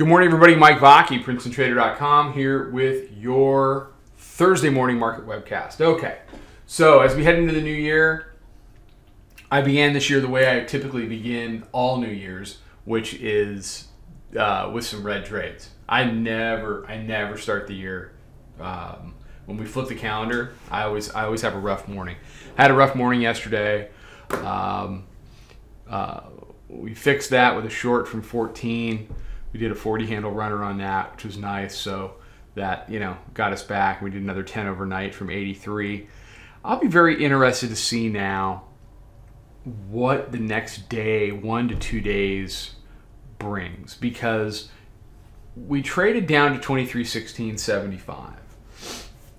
Good morning, everybody. Mike Vacchi, Princetontrader.com, here with your Thursday morning market webcast. Okay, so as we head into the new year, I began this year the way I typically begin all New Year's, which is with some red trades. I never start the year. When we flip the calendar, I always have a rough morning. I had a rough morning yesterday. We fixed that with a short from 14. We did a 40 handle runner on that, which was nice. So that, got us back. We did another 10 overnight from 83. I'll be very interested to see now what the next day, 1 to 2 days, brings, because we traded down to 23.1675.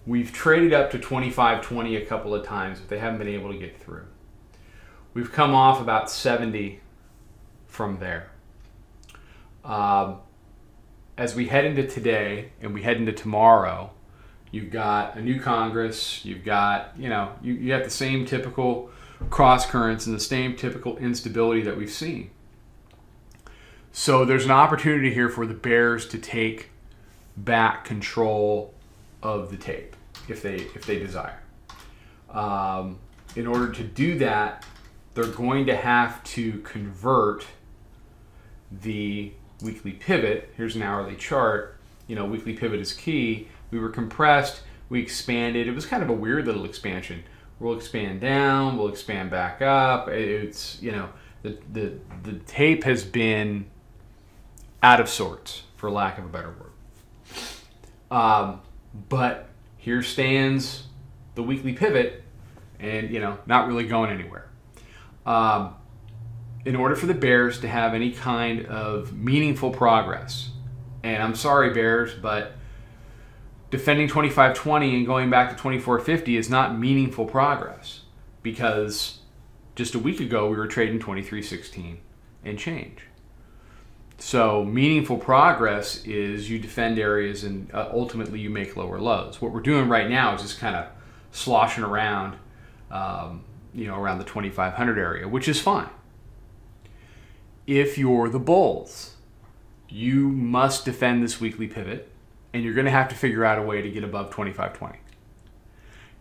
We've traded up to 25.20 a couple of times, but they haven't been able to get through. We've come off about 70 from there. As we head into today and we head into tomorrow, you've got a new Congress, you've got, you got the same typical cross currents and the same typical instability that we've seen. So there's an opportunity here for the bears to take back control of the tape if they desire. In order to do that, they're going to have to convert the weekly pivot. Here's an hourly chart. Weekly pivot is key. We were compressed, we expanded. It was kind of a weird little expansion. We'll expand down, we'll expand back up. It's, the tape has been out of sorts, for lack of a better word. But here stands the weekly pivot and, not really going anywhere. In order for the bears to have any kind of meaningful progress, and I'm sorry, bears, but defending 25.20 and going back to 24.50 is not meaningful progress, because just a week ago we were trading 23.16 and change. So meaningful progress is you defend areas and ultimately you make lower lows. What we're doing right now is just kind of sloshing around, around the 2,500 area, which is fine. If you're the bulls, you must defend this weekly pivot, and you're going to have to figure out a way to get above 25.20.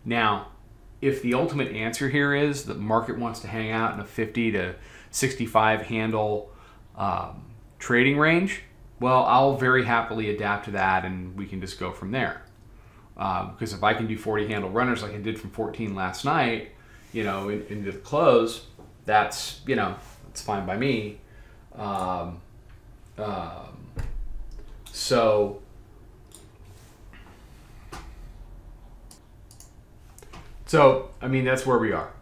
Now, if the ultimate answer here is the market wants to hang out in a 50 to 65 handle trading range, well, I'll very happily adapt to that, and we can just go from there. Because if I can do 40 handle runners like I did from 14 last night, into the close, that's, it's fine by me. So, I mean, that's where we are.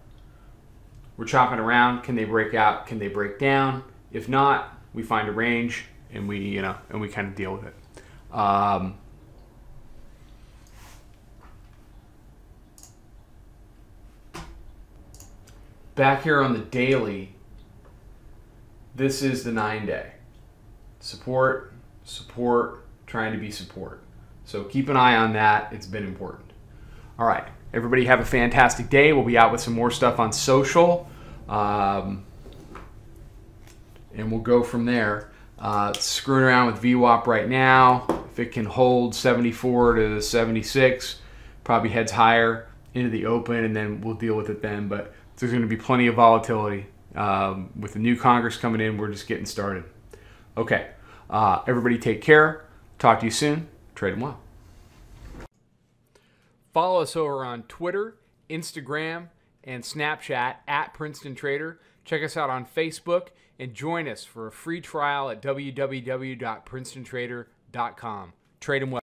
We're chopping around. Can they break out? Can they break down? If not, we find a range and we, and we kind of deal with it. Back here on the daily, this is the 9-day. Support, support, trying to be support. So keep an eye on that. It's been important. All right. Everybody have a fantastic day. We'll be out with some more stuff on social. And we'll go from there. Screwing around with VWAP right now. If it can hold 74 to 76, probably heads higher into the open, and then we'll deal with it then. But there's going to be plenty of volatility. With the new Congress coming in, we're just getting started. Okay. Everybody take care. Talk to you soon. Trade them well. Follow us over on Twitter, Instagram, and Snapchat at Princeton Trader. Check us out on Facebook and join us for a free trial at www.princetontrader.com. Trade them well.